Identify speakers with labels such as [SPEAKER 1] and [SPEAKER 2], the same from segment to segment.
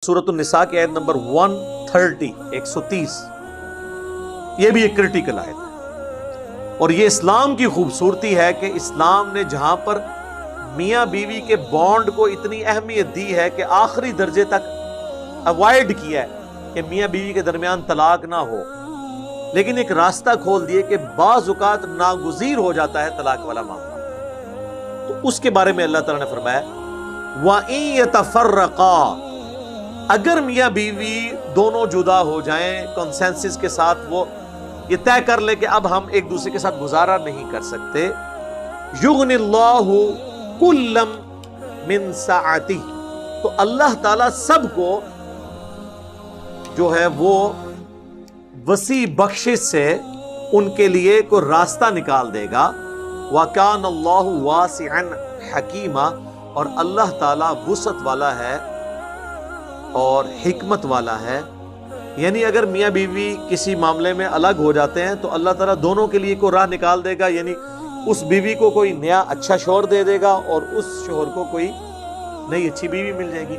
[SPEAKER 1] سورۃ النساء کی آیت نمبر 130 یہ بھی ایک کرٹیکل آیت ہے، اور یہ اسلام کی خوبصورتی ہے کہ اسلام نے جہاں پر میاں بیوی کے بانڈ کو اتنی اہمیت دی ہے کہ آخری درجے تک اوائڈ کیا ہے کہ میاں بیوی کے درمیان طلاق نہ ہو، لیکن ایک راستہ کھول دیے کہ بعض اوقات ناگزیر ہو جاتا ہے طلاق والا معاملہ، تو اس کے بارے میں اللہ تعالیٰ نے فرمایا وَإِن يَتَفَرَّقَا، اگر میاں بیوی دونوں جدا ہو جائیں کنسنسس کے ساتھ، وہ یہ طے کر لے کہ اب ہم ایک دوسرے کے ساتھ گزارا نہیں کر سکتے، یغنی اللہ کلم من سعتہ، تو اللہ تعالیٰ سب کو جو ہے وہ وسیع بخشش سے ان کے لیے کوئی راستہ نکال دے گا، وَكَانَ اللَّهُ وَاسِعًا حَكِيمًا، اور اللہ تعالیٰ وسعت والا ہے اور حکمت والا ہے، یعنی اگر میاں بیوی کسی معاملے میں الگ ہو جاتے ہیں تو اللہ تعالیٰ دونوں کے لیے کوئی راہ نکال دے گا، یعنی اس بیوی کو کوئی نیا اچھا شوہر دے دے گا اور اس شوہر کو کوئی نئی اچھی بیوی مل جائے گی،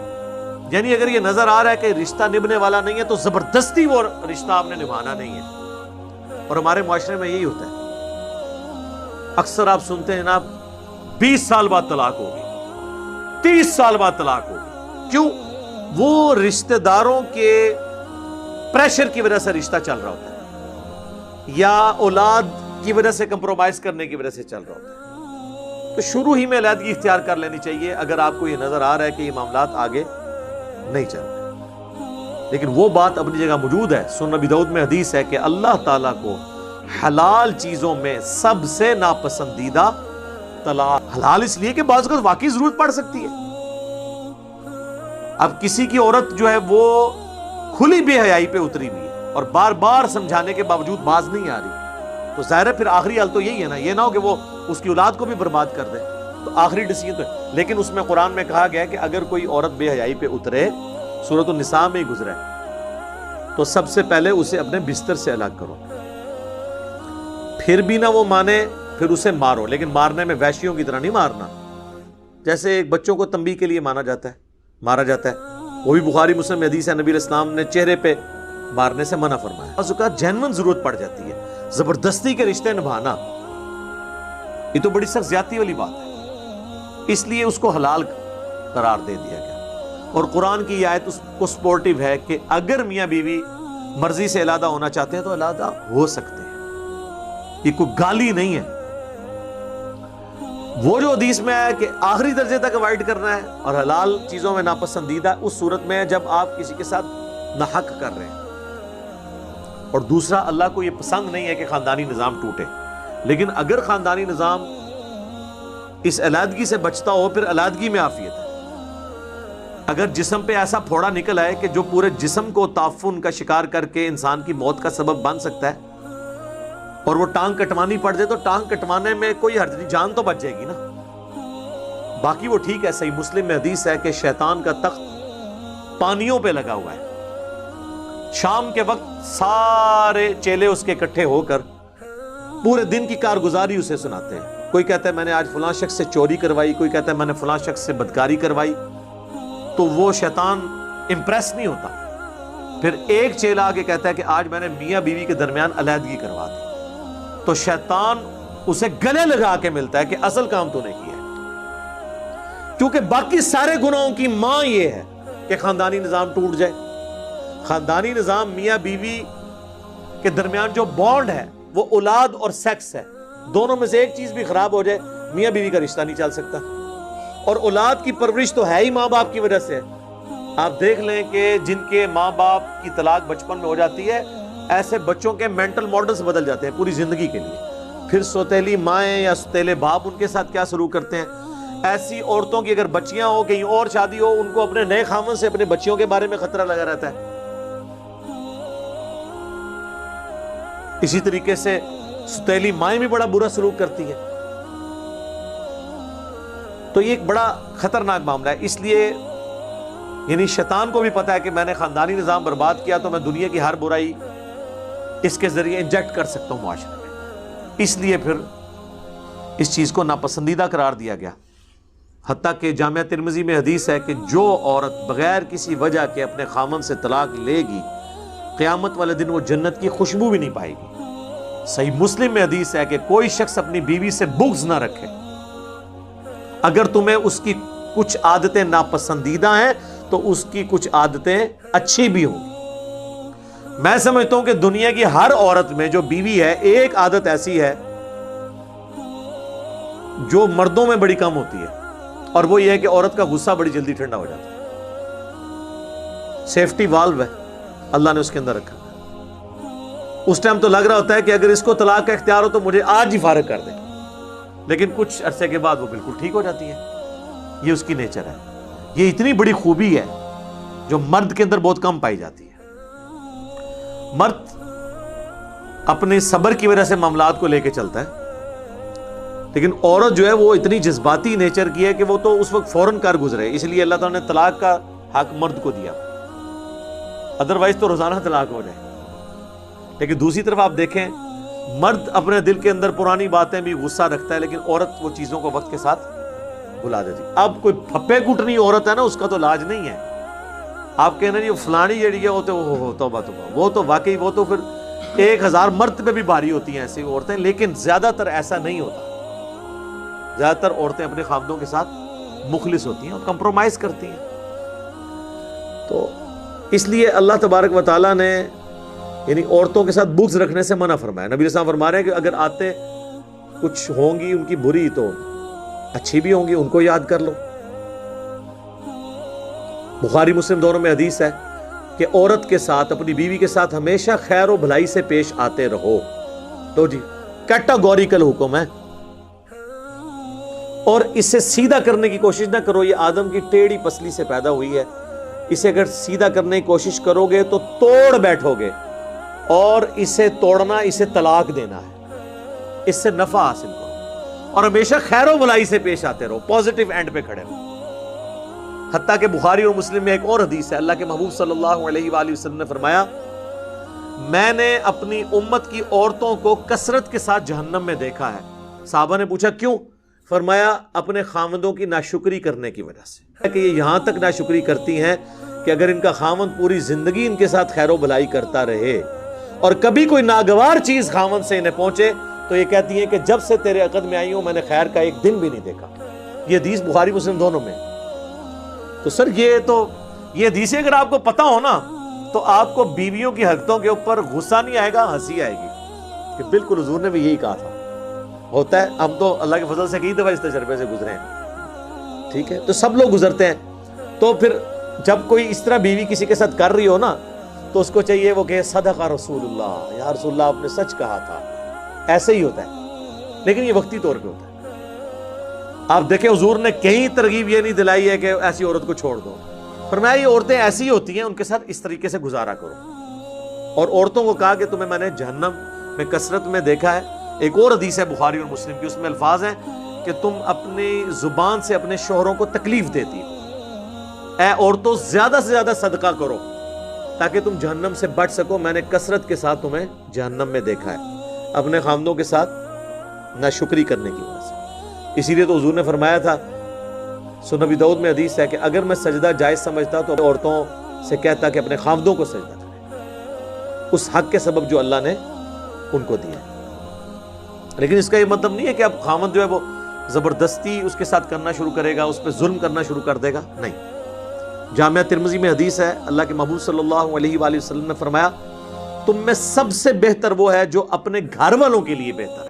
[SPEAKER 1] یعنی اگر یہ نظر آ رہا ہے کہ رشتہ نبھنے والا نہیں ہے تو زبردستی وہ رشتہ آپ نے نبھانا نہیں ہے، اور ہمارے معاشرے میں یہی ہوتا ہے، اکثر آپ سنتے ہیں نا 20 سال بعد طلاق ہوگی، 30 سال بعد طلاق ہوگی، کیوں؟ وہ رشتہ داروں کے پریشر کی وجہ سے رشتہ چل رہا ہوتا ہے، یا اولاد کی وجہ سے کمپرومائز کرنے کی وجہ سے چل رہا ہوتا ہے، تو شروع ہی میں علیحدگی اختیار کر لینی چاہیے اگر آپ کو یہ نظر آ رہا ہے کہ یہ معاملات آگے نہیں چل رہے۔ لیکن وہ بات اپنی جگہ موجود ہے، سنن ابی داؤد میں حدیث ہے کہ اللہ تعالیٰ کو حلال چیزوں میں سب سے ناپسندیدہ طلاق، حلال اس لیے کہ بعض اوقات واقعی ضرورت پڑ سکتی ہے، اب کسی کی عورت جو ہے وہ کھلی بے حیائی پہ اتری ہوئی ہے اور بار بار سمجھانے کے باوجود باز نہیں آ رہی، تو ظاہر ہے پھر آخری حل تو یہی ہے نا، یہ نہ ہو کہ وہ اس کی اولاد کو بھی برباد کر دے، تو آخری ڈیسیجن تو ہے، لیکن اس میں قرآن میں کہا گیا کہ اگر کوئی عورت بے حیائی پہ اترے، سورۃ النساء میں ہی گزرا ہے، تو سب سے پہلے اسے اپنے بستر سے الگ کرو، پھر بھی نہ وہ مانے پھر اسے مارو، لیکن مارنے میں وحشیوں کی طرح نہیں مارنا، جیسے ایک بچوں کو تنبیہ کے لیے مارا جاتا ہے، وہ بھی بخاری مسلم میں حدیث ہے، نبی علیہ السلام نے چہرے پہ مارنے سے منع فرمایا۔ بعض اوقات جینون ضرورت پڑ جاتی ہے، زبردستی کے رشتے نبھانا یہ تو بڑی سخت زیادتی والی بات ہے، اس لیے اس کو حلال قرار دے دیا گیا، اور قرآن کی یہ آیت اس کو سپورٹیو ہے کہ اگر میاں بیوی مرضی سے علیحدہ ہونا چاہتے ہیں تو علیحدہ ہو سکتے ہیں، یہ کوئی گالی نہیں ہے۔ وہ جو حدیث میں ہے کہ آخری درجے تک اوائڈ کرنا ہے اور حلال چیزوں میں ناپسندیدہ اس صورت میں ہے جب آپ کسی کے ساتھ ناحق کر رہے ہیں، اور دوسرا اللہ کو یہ پسند نہیں ہے کہ خاندانی نظام ٹوٹے، لیکن اگر خاندانی نظام اس علیحدگی سے بچتا ہو پھر علیحدگی میں عافیت ہے۔ اگر جسم پہ ایسا پھوڑا نکل آئے کہ جو پورے جسم کو تعفن کا شکار کر کے انسان کی موت کا سبب بن سکتا ہے، اور وہ ٹانگ کٹوانی پڑ جائے تو ٹانگ کٹوانے میں کوئی حرج نہیں، جان تو بچ جائے گی نا، باقی وہ ٹھیک ہے۔ صحیح مسلم میں حدیث ہے کہ شیطان کا تخت پانیوں پہ لگا ہوا ہے، شام کے وقت سارے چیلے اس کے اکٹھے ہو کر پورے دن کی کارگزاری اسے سناتے ہیں، کوئی کہتا ہے میں نے آج فلاں شخص سے چوری کروائی، کوئی کہتا ہے میں نے فلاں شخص سے بدکاری کروائی، تو وہ شیطان امپریس نہیں ہوتا، پھر ایک چیلا آگے کہتا ہے کہ آج میں نے میاں بیوی کے درمیان علیحدگی کروا دی، تو شیطان اسے گلے لگا کے ملتا ہے کہ اصل کام تو نے کیا ہے، کیونکہ باقی سارے گناہوں کی ماں یہ ہے کہ خاندانی نظام ٹوٹ جائے۔ خاندانی نظام میاں بیوی کے درمیان جو بانڈ ہے وہ اولاد اور سیکس ہے، دونوں میں سے ایک چیز بھی خراب ہو جائے میاں بیوی کا رشتہ نہیں چل سکتا، اور اولاد کی پرورش تو ہے ہی ماں باپ کی وجہ سے ہے۔ آپ دیکھ لیں کہ جن کے ماں باپ کی طلاق بچپن میں ہو جاتی ہے، ایسے بچوں کے مینٹل ماڈلز بدل جاتے ہیں پوری زندگی کے لیے، پھر سوتیلی مائیں یا سوتیلے باپ ان کے ساتھ کیا سلوک کرتے ہیں۔ ایسی عورتوں کی اگر بچیاں ہو، کہیں اور شادی ہو، ان کو اپنے نئے خاوند سے اپنے بچیوں کے بارے میں خطرہ لگا رہتا ہے۔ اسی طریقے سے سوتیلی مائیں بھی بڑا برا سلوک کرتی ہیں، تو یہ ایک بڑا خطرناک معاملہ ہے۔ اس لیے یعنی شیطان کو بھی پتا ہے کہ میں نے خاندانی نظام برباد کیا تو میں دنیا کی ہر برائی اس کے ذریعے انجیکٹ کر سکتا ہوں معاشرے میں، اس لیے پھر اس چیز کو ناپسندیدہ قرار دیا گیا۔ حتیٰ کہ جامعہ ترمذی میں حدیث ہے کہ جو عورت بغیر کسی وجہ کے اپنے خامن سے طلاق لے گی قیامت والے دن وہ جنت کی خوشبو بھی نہیں پائے گی۔ صحیح مسلم میں حدیث ہے کہ کوئی شخص اپنی بیوی سے بغض نہ رکھے، اگر تمہیں اس کی کچھ عادتیں ناپسندیدہ ہیں تو اس کی کچھ عادتیں اچھی بھی ہوں گی۔ میں سمجھتا ہوں کہ دنیا کی ہر عورت میں جو بیوی ہے ایک عادت ایسی ہے جو مردوں میں بڑی کم ہوتی ہے، اور وہ یہ ہے کہ عورت کا غصہ بڑی جلدی ٹھنڈا ہو جاتا ہے۔ سیفٹی والو ہے اللہ نے اس کے اندر رکھا، اس ٹائم تو لگ رہا ہوتا ہے کہ اگر اس کو طلاق کا اختیار ہو تو مجھے آج ہی فارغ کر دے، لیکن کچھ عرصے کے بعد وہ بالکل ٹھیک ہو جاتی ہے۔ یہ اس کی نیچر ہے، یہ اتنی بڑی خوبی ہے جو مرد کے اندر بہت کم پائی جاتی ہے۔ مرد اپنے صبر کی وجہ سے معاملات کو لے کے چلتا ہے، لیکن عورت جو ہے وہ اتنی جذباتی نیچر کی ہے کہ وہ تو اس وقت فوراً کر گزرے، اس لیے اللہ تعالیٰ نے طلاق کا حق مرد کو دیا، ادروائز تو روزانہ طلاق ہو جائے۔ لیکن دوسری طرف آپ دیکھیں مرد اپنے دل کے اندر پرانی باتیں بھی غصہ رکھتا ہے، لیکن عورت وہ چیزوں کو وقت کے ساتھ بھلا دیتی۔ اب کوئی پھپے کٹنی عورت ہے نا، اس کا تو علاج نہیں ہے۔ آپ کہنا یہ فلانی جڑی ہے وہ تو توبہ وہ تو واقعی وہ تو پھر 1000 مرد پہ بھی بھاری ہوتی ہیں ایسی عورتیں، لیکن زیادہ تر ایسا نہیں ہوتا۔ زیادہ تر عورتیں اپنے خاوندوں کے ساتھ مخلص ہوتی ہیں اور کمپرومائز کرتی ہیں۔ تو اس لیے اللہ تبارک و تعالیٰ نے یعنی عورتوں کے ساتھ بغض رکھنے سے منع فرمایا۔ نبی علیہ السلام فرما رہے ہیں کہ اگر آتے کچھ ہوں گی ان کی بری تو اچھی بھی ہوں گی، ان کو یاد کر لو۔ بخاری مسلم دونوں میں حدیث ہے کہ عورت کے ساتھ اپنی بیوی کے ساتھ ہمیشہ خیر و بھلائی سے پیش آتے رہو۔ تو جی کیٹاگوریکل حکم ہے، اور اسے سیدھا کرنے کی کوشش نہ کرو۔ یہ آدم کی ٹیڑھی پسلی سے پیدا ہوئی ہے، اسے اگر سیدھا کرنے کی کوشش کرو گے تو توڑ بیٹھو گے، اور اسے توڑنا اسے طلاق دینا ہے۔ اس سے نفع حاصل کرو اور ہمیشہ خیر و بھلائی سے پیش آتے رہو، پازیٹیو اینڈ پہ کھڑے رہو۔ حتیٰ کہ بخاری اور مسلم میں ایک اور حدیث ہے، اللہ کے محبوب صلی اللہ علیہ وآلہ وسلم نے فرمایا میں نے اپنی امت کی عورتوں کو کثرت کے ساتھ جہنم میں دیکھا ہے۔ صحابہ نے پوچھا کیوں؟ فرمایا اپنے خاوندوں کی ناشکری کرنے کی وجہ سے، کہ یہ یہاں تک ناشکری کرتی ہیں کہ اگر ان کا خاوند پوری زندگی ان کے ساتھ خیر و بھلائی کرتا رہے اور کبھی کوئی ناگوار چیز خاوند سے انہیں پہنچے تو یہ کہتی ہیں کہ جب سے تیرے عقد میں آئی ہوں میں نے خیر کا ایک دن بھی نہیں دیکھا۔ یہ حدیث بخاری مسلم دونوں میں۔ تو سر یہ حدیثیں اگر آپ کو پتہ ہو نا تو آپ کو بیویوں کی حرکتوں کے اوپر غصہ نہیں آئے گا، ہنسی آئے گی کہ بالکل حضور نے بھی یہی کہا تھا۔ ہوتا ہے، ہم تو اللہ کے فضل سے کئی دفعہ اس تجربے سے گزرے ہیں، ٹھیک ہے، تو سب لوگ گزرتے ہیں۔ تو پھر جب کوئی اس طرح بیوی کسی کے ساتھ کر رہی ہو نا تو اس کو چاہیے وہ کہ صدق رسول اللہ، یا رسول اللہ آپ نے سچ کہا تھا۔ ایسے ہی ہوتا ہے، لیکن یہ وقتی طور پہ ہوتا ہے۔ آپ دیکھیں حضور نے کہیں ترغیب یہ نہیں دلائی ہے کہ ایسی عورت کو چھوڑ دو، فرمایا یہ عورتیں ایسی ہوتی ہیں ان کے ساتھ اس طریقے سے گزارا کرو۔ اور عورتوں کو کہا کہ تمہیں میں نے جہنم میں کثرت میں دیکھا ہے۔ ایک اور حدیث ہے بخاری اور مسلم کی، اس میں الفاظ ہیں کہ تم اپنی زبان سے اپنے شوہروں کو تکلیف دیتی ہو، اے عورتوں زیادہ سے زیادہ صدقہ کرو تاکہ تم جہنم سے بچ سکو، میں نے کثرت کے ساتھ تمہیں جہنم میں دیکھا ہے اپنے خاوندوں کے ساتھ ناشکری کرنے کی وجہ سے۔ اسی لیے تو حضور نے فرمایا تھا، سنن ابی داؤد میں حدیث ہے کہ اگر میں سجدہ جائز سمجھتا تو عورتوں سے کہتا کہ اپنے خاوندوں کو سجدہ کریں، اس حق کے سبب جو اللہ نے ان کو دیا۔ لیکن اس کا یہ مطلب نہیں ہے کہ اب خاوند جو ہے وہ زبردستی اس کے ساتھ کرنا شروع کرے گا، اس پہ ظلم کرنا شروع کر دے گا، نہیں۔ جامعہ ترمذی میں حدیث ہے، اللہ کے محبوب صلی اللہ علیہ وآلہ وسلم نے فرمایا تم میں سب سے بہتر وہ ہے جو اپنے گھر والوں کے لیے بہتر ہے۔